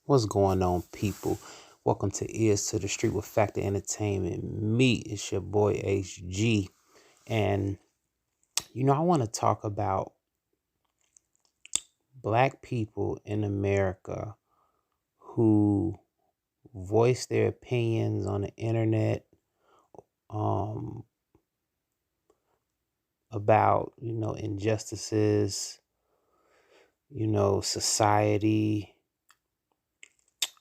What's going on, people? Welcome to Ears to the Street with Factor Entertainment. Me, it's your boy HG. And, I want to talk about black people in America who voice their opinions on the internet um, about, injustices, society,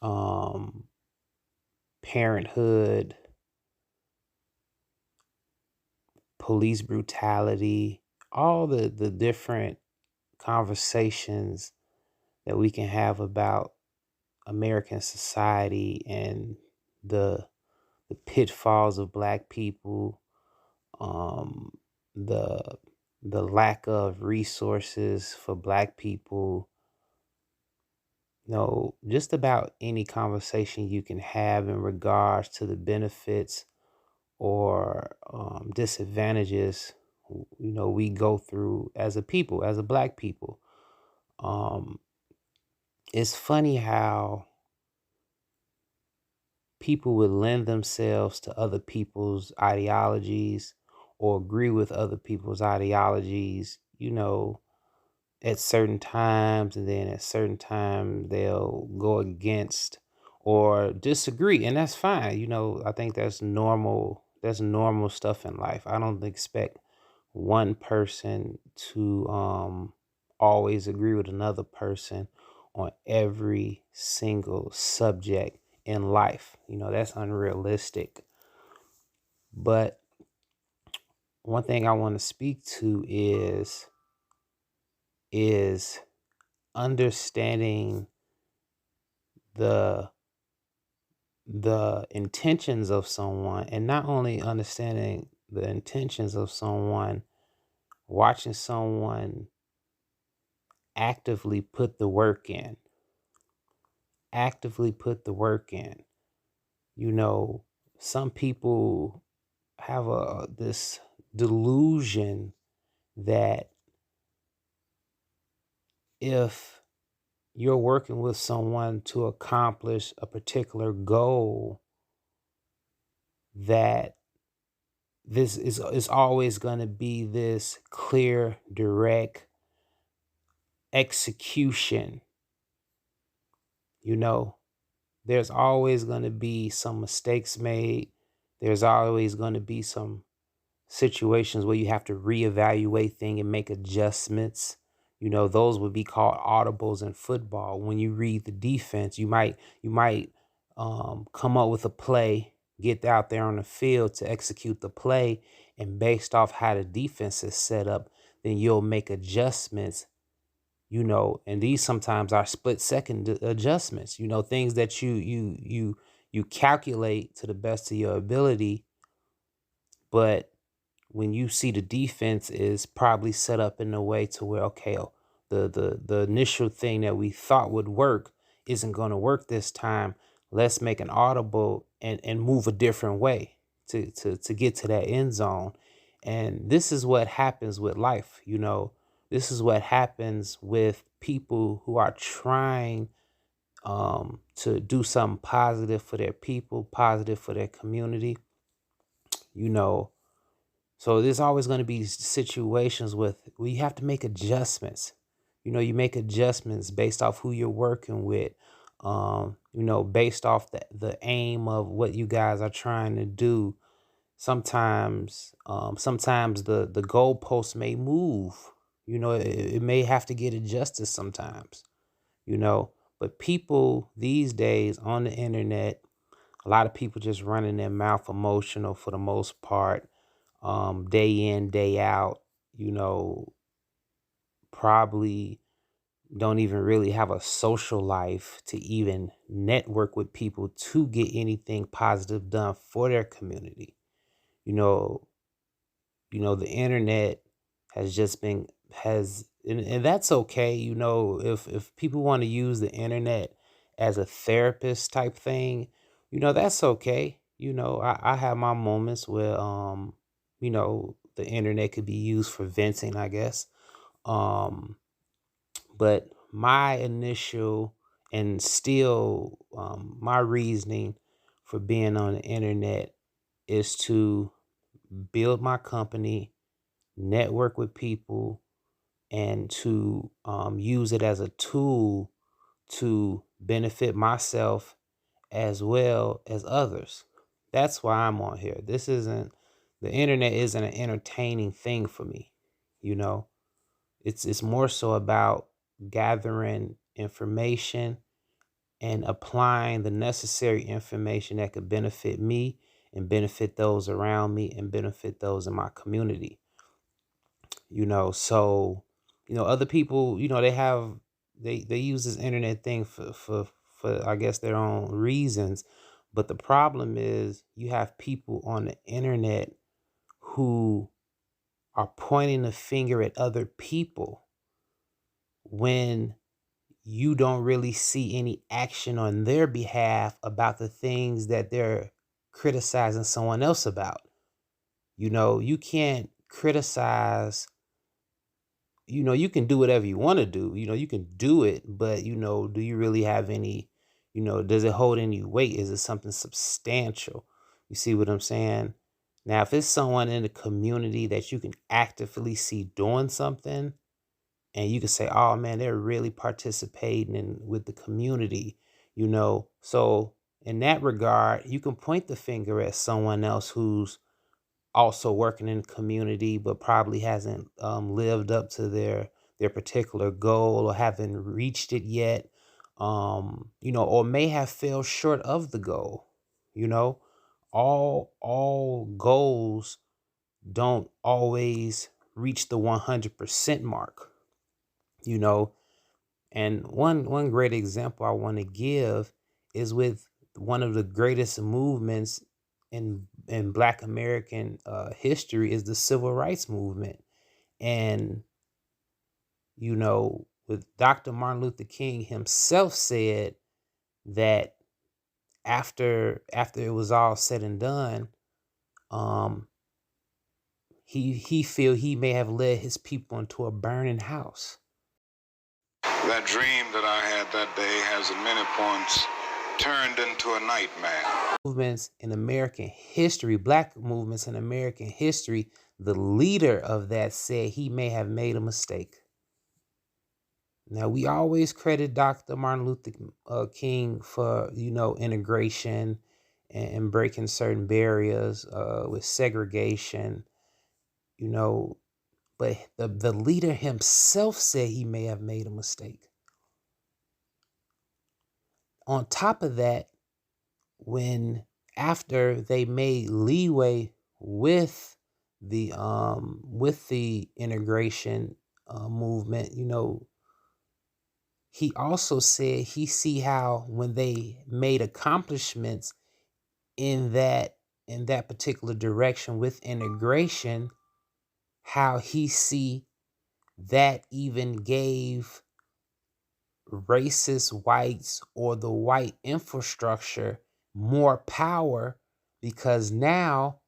um, parenthood, police brutality, all the different conversations that we can have about American society and the the pitfalls of black people, um, the the lack of resources for black people. Just about any conversation you can have in regards to the benefits or disadvantages we go through as a people, as a black people. um it's funny how people would lend themselves to other people's ideologies or agree with other people's ideologies, at certain times, and then at certain times they'll go against or disagree, and that's fine. I think that's normal. That's normal stuff in life. I don't expect one person to always agree with another person on every single subject in life. That's unrealistic. But one thing I want to speak to is understanding the the intentions of someone, and not only understanding the intentions of someone, watching someone actively put the work in. Actively put the work in. You know, some people have a this delusion that if you're working with someone to accomplish a particular goal, that this is always going to be this clear, direct execution. You know, there's always going to be some mistakes made. There's always going to be some situations where you have to reevaluate things and make adjustments. Those would be called audibles in football. When you read the defense, you might come up with a play, get out there on the field to execute the play, and based off how the defense is set up, then you'll make adjustments. And these sometimes are split second adjustments. Things that you calculate to the best of your ability, but when you see the defense is probably set up in a way to where, okay, the initial thing that we thought would work isn't going to work this time. Let's make an audible and move a different way to get to that end zone. And this is what happens with life. This is what happens with people who are trying to do something positive for their people, positive for their community. you know so there's always going to be situations where you have to make adjustments. You make adjustments based off who you're working with, based off the aim of what you guys are trying to do. Sometimes the goalposts may move. It may have to get adjusted sometimes, you know. But people these days on the internet, a lot of people just running their mouth emotional for the most part, day in, day out, you know, probably don't even really have a social life to even network with people to get anything positive done for their community. You know, the internet has just been has and that's okay. If people want to use the internet as a therapist type thing, that's okay. I have my moments where the internet could be used for venting, I guess. But my initial And still, my reasoning for being on the internet is to build my company, network with people, and to use it as a tool to benefit myself as well as others. That's why I'm on here. The internet isn't an entertaining thing for me. You know, it's more so about gathering information and applying the necessary information that could benefit me and benefit those around me and benefit those in my community. So other people, they use this internet thing for I guess their own reasons. But the problem is you have people on the internet who are pointing the finger at other people when you don't really see any action on their behalf about the things that they're criticizing someone else about. You can't criticize. You can do whatever you want to do. You can do it, but do you really have any, does it hold any weight? Is it something substantial? You see what I'm saying? Now, if it's someone in the community that you can actively see doing something, and you can say, oh man, they're really participating with the community, So in that regard, you can point the finger at someone else who's also working in the community, but probably hasn't lived up to their particular goal or haven't reached it yet, or may have fell short of the goal. You know, all goals don't always reach the 100% mark. You know, and one great example I want to give is with one of the greatest movements in Black American history is the Civil Rights Movement. And with Dr. Martin Luther King himself said that after it was all said and done, um, he feel he may have led his people into a burning house. That dream that I had that day has at many points turned into a nightmare. Movements in American history, Black movements in American history, the leader of that said he may have made a mistake. Now, we always credit Dr. Martin Luther King for, integration and breaking certain barriers with segregation, but the leader himself said he may have made a mistake. On top of that, after they made leeway with the integration movement, he also said he see how when they made accomplishments in that particular direction with integration, how he see that even gave racist whites or the white infrastructure more power, because now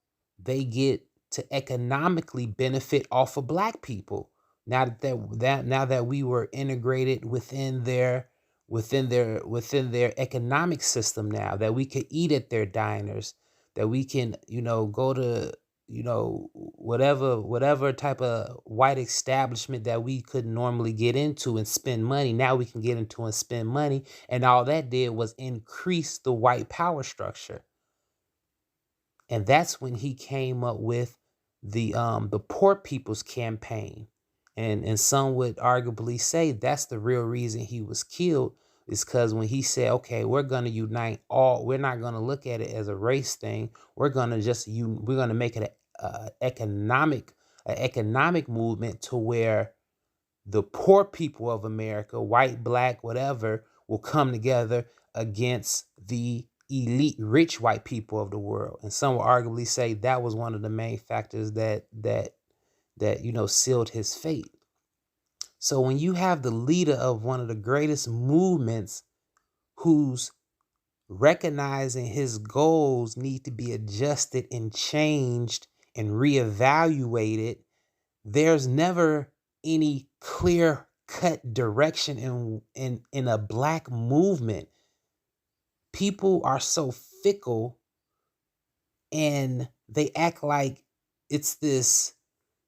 they get to economically benefit off of Black people. Now that we were integrated within their economic system, now that we could eat at their diners, that we can go to whatever type of white establishment that we couldn't normally get into and spend money, now we can get into and spend money. And all that did was increase the white power structure. And that's when he came up with the Poor People's Campaign. And some would arguably say that's the real reason he was killed, is because when he said, okay, we're going to unite we're not going to look at it as a race thing. We're going to make it an economic movement to where the poor people of America, white, Black, whatever, will come together against the elite rich white people of the world. And some will arguably say that was one of the main factors that sealed his fate. So when you have the leader of one of the greatest movements who's recognizing his goals need to be adjusted and changed and reevaluated, there's never any clear cut direction in a black movement. People are so fickle, and they act like it's this,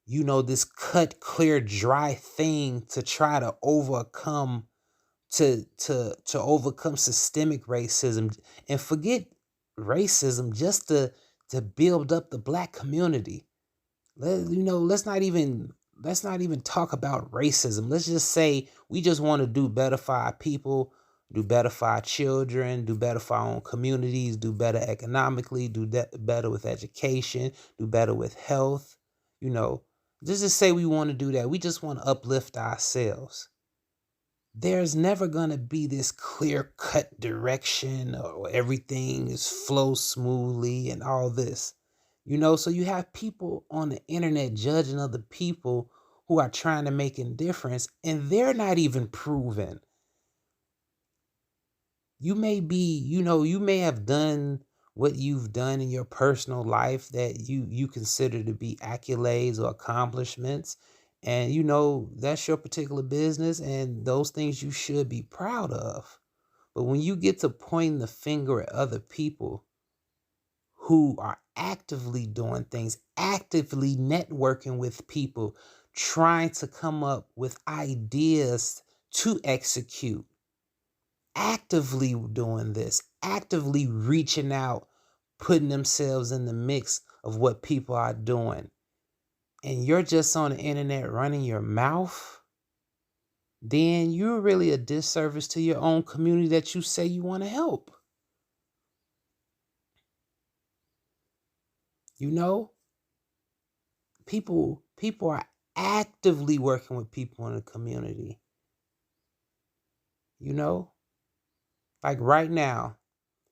this cut clear dry thing to try to overcome, to overcome systemic racism, and forget racism, just to build up the black community. Let's not even talk about racism. Let's just say we just want to do better for our people, do better for our children, do better for our own communities, do better economically, better with education, do better with health. You know, just say we want to do that. We just want to uplift ourselves. There's never going to be this clear cut direction or everything is flow smoothly and all this. So you have people on the internet judging other people who are trying to make a difference, and they're not even proven. You may have done what you've done in your personal life that you consider to be accolades or accomplishments, and that's your particular business, and those things you should be proud of. But when you get to pointing the finger at other people who are actively doing things, actively networking with people, trying to come up with ideas to execute, actively doing this, actively reaching out, putting themselves in the mix of what people are doing, and you're just on the internet running your mouth, then you're really a disservice to your own community that you say you want to help. You know, people are actively working with people in the community. You know, like right now,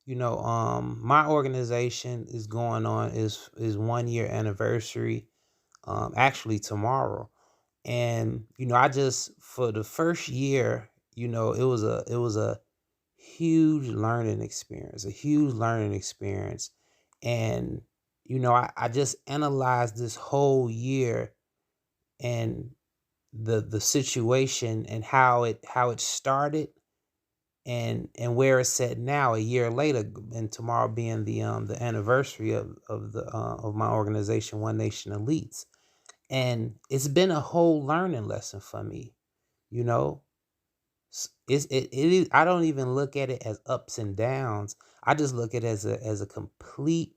my organization is going on is 1 year anniversary, actually tomorrow. And I just, for the first year, it was a huge learning experience. And I just analyzed this whole year, and the situation, and how it started, and where it's at now a year later, and tomorrow being the anniversary of my organization, One Nation Elites. And it's been a whole learning lesson for me. you know it is. I don't even look at it as ups and downs. I just look at it as a complete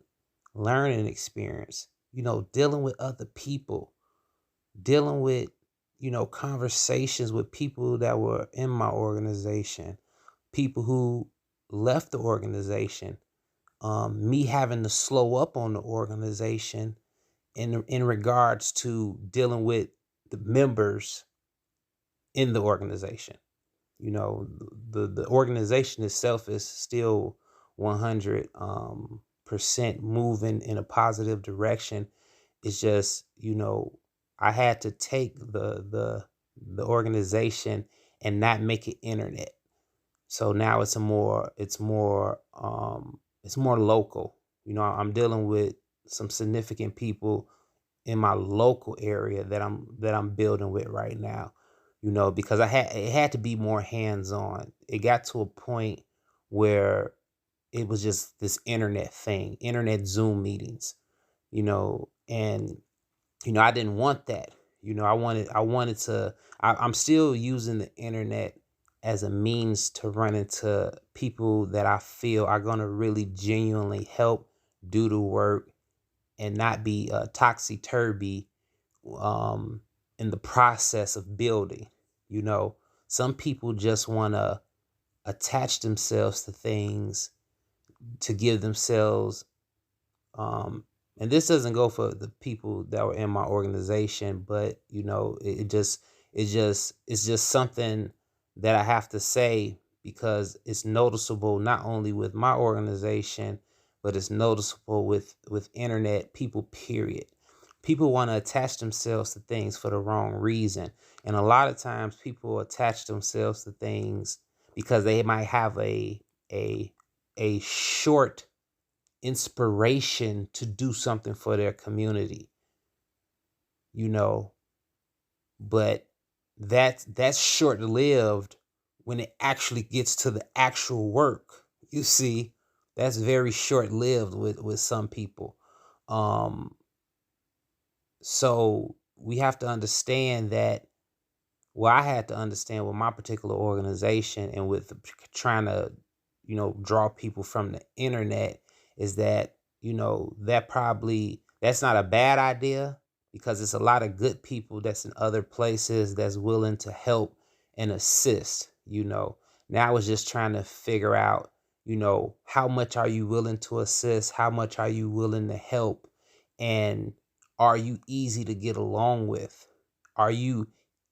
learning experience, dealing with other people, dealing with conversations with people that were in my organization, people who left the organization, me having to slow up on the organization in regards to dealing with the members in the organization. The organization itself is still 100 percent moving in a positive direction. It's just, I had to take the organization and not make it internet. So now it's more local. I'm dealing with some significant people in my local area that I'm building with right now. Because it had to be more hands on. It got to a point where it was just this internet thing, internet Zoom meetings, and I didn't want that. I wanted to. I'm still using the internet as a means to run into people that I feel are gonna really genuinely help do the work, and not be toxy turvy in the process of building. You know, some people just want to attach themselves to things to give themselves, um, and this doesn't go for the people that were in my organization, but it's just something that I have to say, because it's noticeable not only with my organization, but it's noticeable with internet people, period. People want to attach themselves to things for the wrong reason, and a lot of times people attach themselves to things because they might have a a short inspiration to do something for their community, you know, but that's short lived when it actually gets to the actual work. You see, that's very short lived with some people. Um, so we have to understand that, well, I had to understand with my particular organization and with trying to, draw people from the internet, is that, that's not a bad idea, because it's a lot of good people that's in other places that's willing to help and assist. Now I was just trying to figure out, how much are you willing to assist? How much are you willing to help? And are you easy to get along with? Are you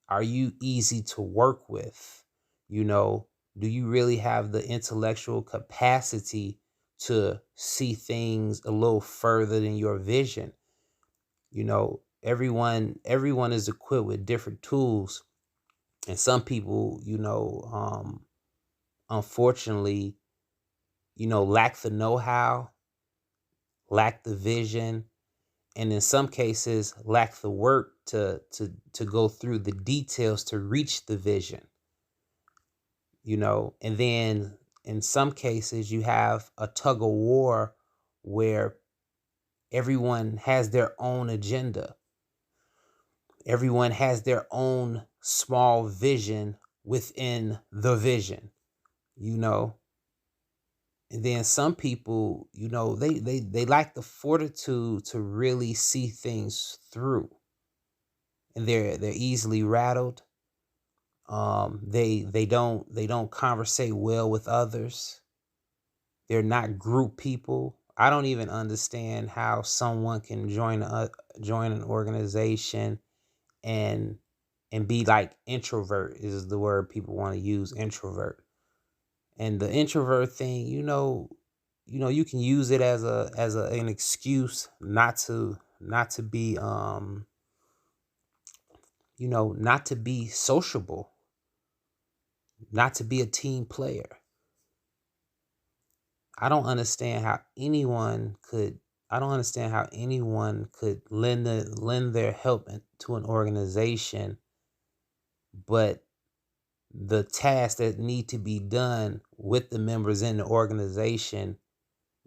are you easy to work with? You know, do you really have the intellectual capacity to see things a little further than your vision? Everyone is equipped with different tools, and some people, unfortunately, lack the know-how, lack the vision, and in some cases lack the work to go through the details to reach the vision. And then in some cases you have a tug of war where everyone has their own agenda, everyone has their own small vision within the vision. you know and then some people, they lack the fortitude to really see things through, and they're easily rattled. They don't conversate well with others. They're not group people. I don't even understand how someone can join an organization and be like introvert is the word people want to use, introvert. And the introvert thing, you can use it as an excuse not to be not to be sociable, not to be a team player. I don't understand how anyone could I don't understand how anyone could lend their help to an organization, but the tasks that need to be done with the members in the organization,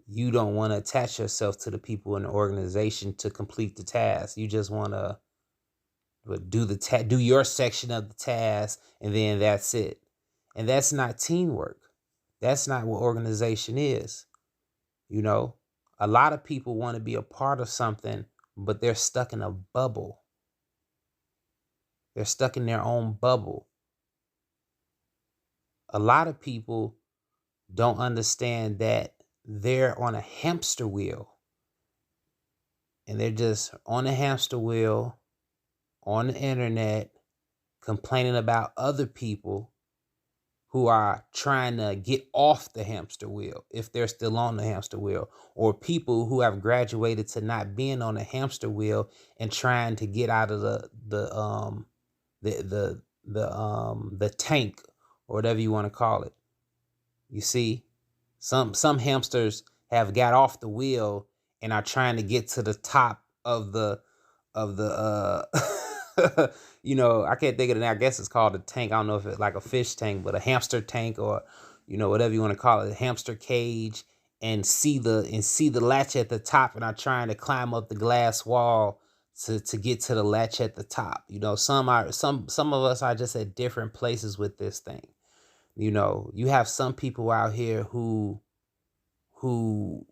you don't want to attach yourself to the people in the organization to complete the task. You just want to do your section of the task, and then that's it. And that's not teamwork. That's not what organization is. You know, a lot of people want to be a part of something, but they're stuck in a bubble. They're stuck in their own bubble. A lot of people don't understand that they're on a hamster wheel, and they're just on a hamster wheel on the internet complaining about other people who are trying to get off the hamster wheel, if they're still on the hamster wheel, or people who have graduated to not being on the hamster wheel and trying to get out of the tank, or whatever you want to call it. You see, some hamsters have got off the wheel and are trying to get to the top of the I can't think of it now. I guess it's called a tank. I don't know if it's like a fish tank, but a hamster tank, or whatever you want to call it, a hamster cage, and see the latch at the top, and are trying to climb up the glass wall to get to the latch at the top. Some of us are just at different places with this thing. You have some people out here who who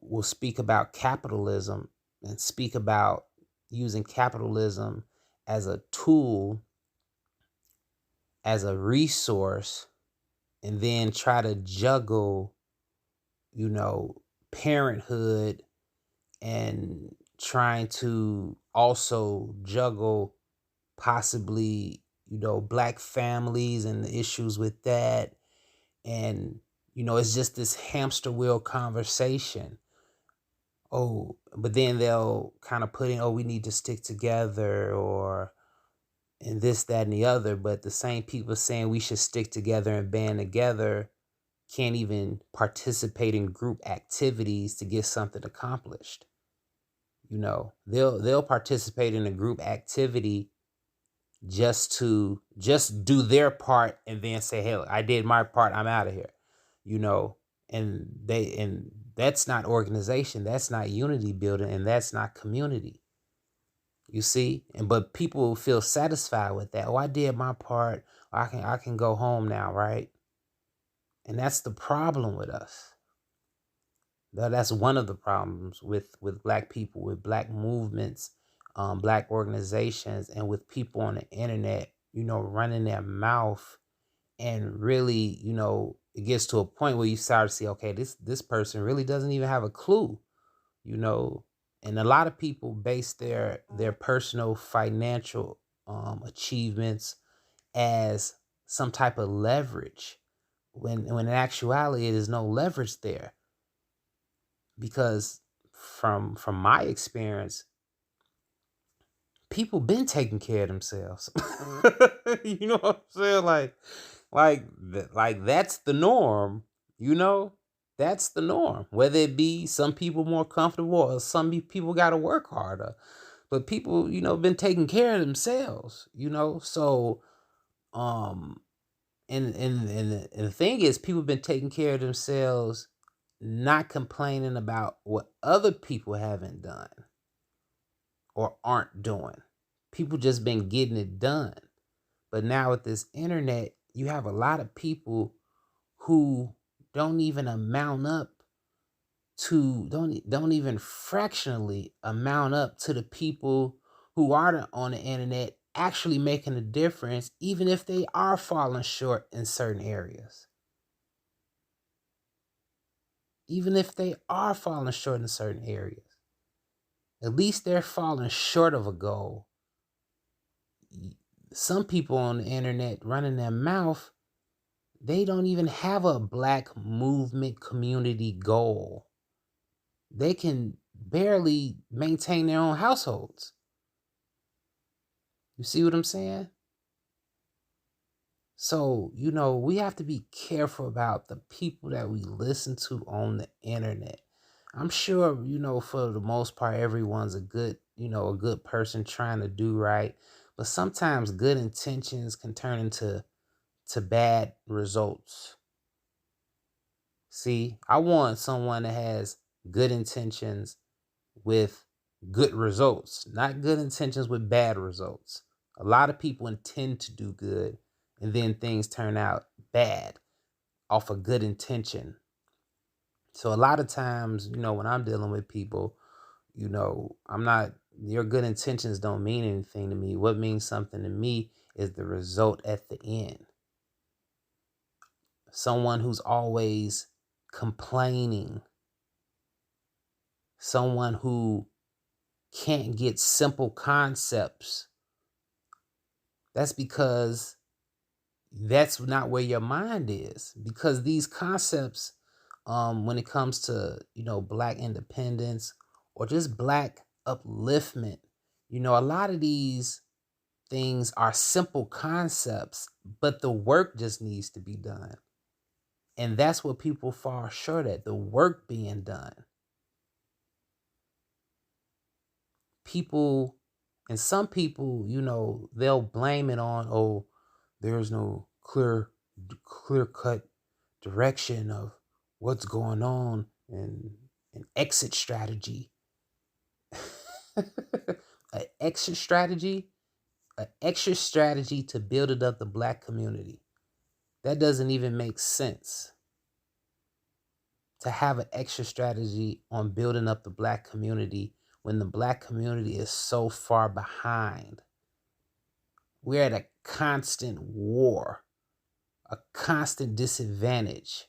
will speak about capitalism and speak about using capitalism as a tool, as a resource, and then try to juggle, parenthood, and trying to also juggle possibly, black families and the issues with that. And, it's just this hamster wheel conversation. Oh, but then they'll kind of put in, oh, we need to stick together, or and this, that, and the other. But the same people saying we should stick together and band together can't even participate in group activities to get something accomplished. They'll participate in a group activity just do their part and then say, hey, I did my part, I'm out of here. you know and that's not organization, that's not unity building, and that's not community. You see, and but people feel satisfied with that. Oh, I did my part, I can go home now, right? And that's the problem with us. That's one of the problems with black people, with black movements, black organizations, and with people on the internet, running their mouth. And really, it gets to a point where you start to see, okay, this person really doesn't even have a clue. you know and a lot of people base their personal financial achievements as some type of leverage, when in actuality there's no leverage there. Because from my experience, people been taking care of themselves. You know what I'm saying? Like that's the norm. You know, that's the norm. Whether it be some people more comfortable or some people got to work harder, but people, been taking care of themselves. So um, and the thing is, people been taking care of themselves, not complaining about what other people haven't done or aren't doing. People just been getting it done. But now with this internet, you have a lot of people who don't even amount up to don't even fractionally amount up to the people who are on the internet actually making a difference, even if they are falling short in certain areas. Even if they are falling short in certain areas, at least they're falling short of a goal. Some people on the internet running their mouth, they don't even have a black movement community goal. They can barely maintain their own households. You see what I'm saying? So, we have to be careful about the people that we listen to on the internet. I'm sure, for the most part, everyone's a good person trying to do right. But sometimes good intentions can turn into bad results. See, I want someone that has good intentions with good results, not good intentions with bad results. A lot of people intend to do good and then things turn out bad off a good intention. So a lot of times, when I'm dealing with people, I'm not, your good intentions don't mean anything to me. What means something to me is the result at the end. Someone who's always complaining, someone who can't get simple concepts, that's because that's not where your mind is. Because these concepts, when it comes to, black independence or just black upliftment, a lot of these things are simple concepts, but the work just needs to be done. And that's what people fall short at, the work being done. People, and some people, they'll blame it on, oh, there's no clear cut direction of what's going on, and an exit strategy. An exit strategy, an extra strategy to build it up the black community. That doesn't even make sense. To have an extra strategy on building up the black community when the black community is so far behind. We're at a constant war, a constant disadvantage.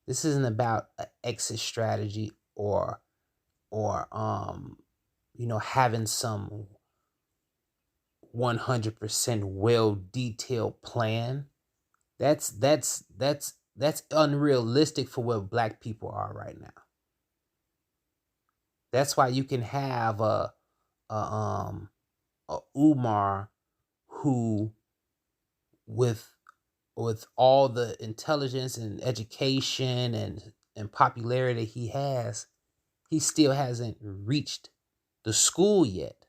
This isn't about an exit strategy or having some 100% well detailed plan. That's unrealistic for what black people are right now. That's why you can have a Umar who, with all the intelligence and education and popularity he has, he still hasn't reached the school yet.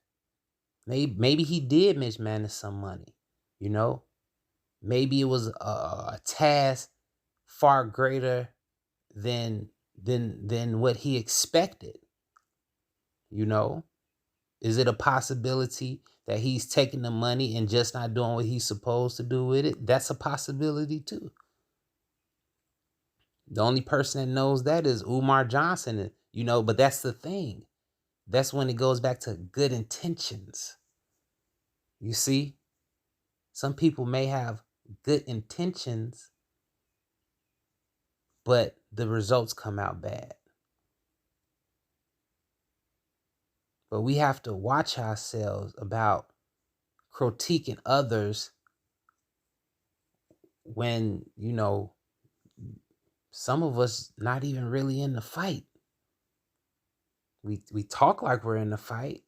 Maybe he did mismanage some money, you know. Maybe it was a task far greater than what he expected, you know. Is it a possibility that he's taking the money and just not doing what he's supposed to do with it? That's a possibility too. The only person that knows that is Umar Johnson, you know, but that's the thing. That's when it goes back to good intentions. You see, some people may have good intentions, but the results come out bad. But we have to watch ourselves about critiquing others when, you know, some of us not even really in the fight. We talk like we're in the fight.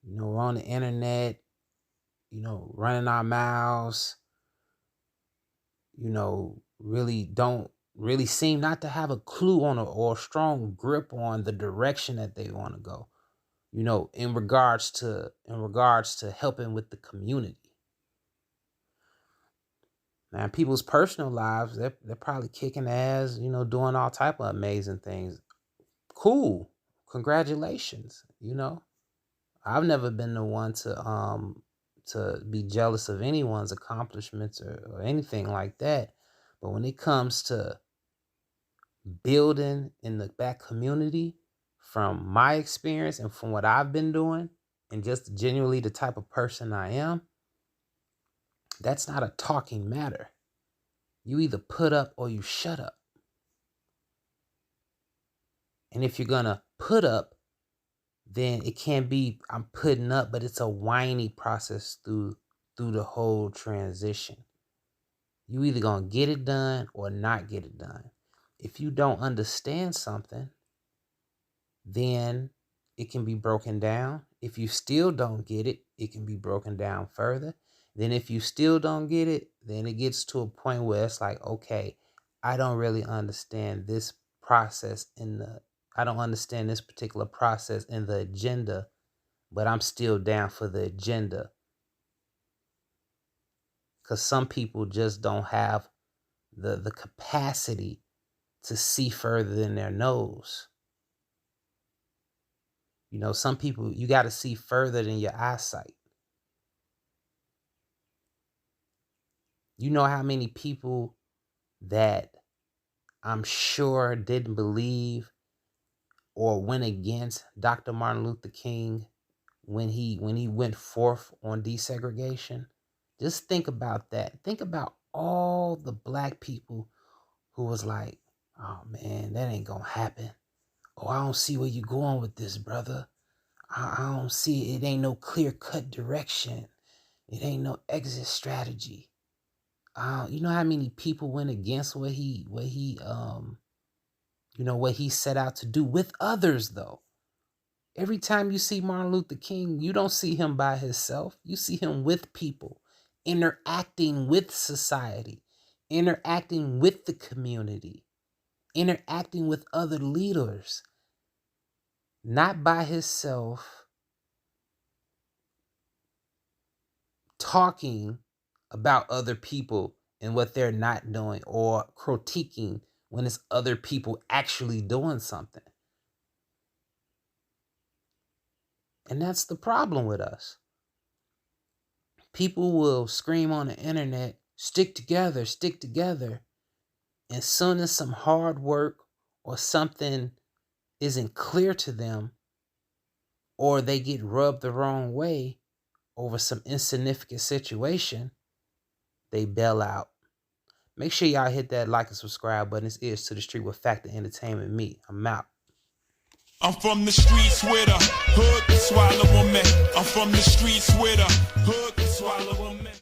You know, we're on the internet, you know, running our mouths, you know, really don't really seem not to have a clue on or a strong grip on the direction that they want to go, you know, in regards to helping with the community. Now, people's personal lives, they're probably kicking ass, you know, doing all type of amazing things. Cool. Congratulations, you know. I've never been the one to be jealous of anyone's accomplishments or anything like that. But when it comes to building in the back community, from my experience and from what I've been doing, and just genuinely the type of person I am, that's not a talking matter. You either put up or you shut up. And if you're gonna put up, then it can't be I'm putting up, but it's a whiny process through the whole transition. You either gonna get it done or not get it done. If you don't understand something, then it can be broken down. If you still don't get it, it can be broken down further. Then if you still don't get it, then it gets to a point where it's like, okay, I don't really understand this process I don't understand this particular process in the agenda, but I'm still down for the agenda. Because some people just don't have the capacity to see further than their nose. You know, some people, you got to see further than your eyesight. You know how many people that I'm sure didn't believe or went against Dr. Martin Luther King when he went forth on desegregation? Just think about that. Think about all the black people who was like, oh man, that ain't gonna happen. Oh, I don't see where you going with this, brother. I don't see it. It ain't no clear-cut direction. It ain't no exit strategy. You know how many people went against what he set out to do with others, though. Every time you see Martin Luther King, you don't see him by himself. You see him with people, interacting with society, interacting with the community, interacting with other leaders, not by himself, talking about other people and what they're not doing, or critiquing when it's other people actually doing something. And that's the problem with us. People will scream on the internet, stick together, stick together. And soon as some hard work or something isn't clear to them, or they get rubbed the wrong way over some insignificant situation, they bail out. Make sure y'all hit that like and subscribe button. It's Ears to the Street with Factor Entertainment. Me, I'm out. I'm from the streets with a hood swallow a man. I'm from the streets with a hood swallow a man.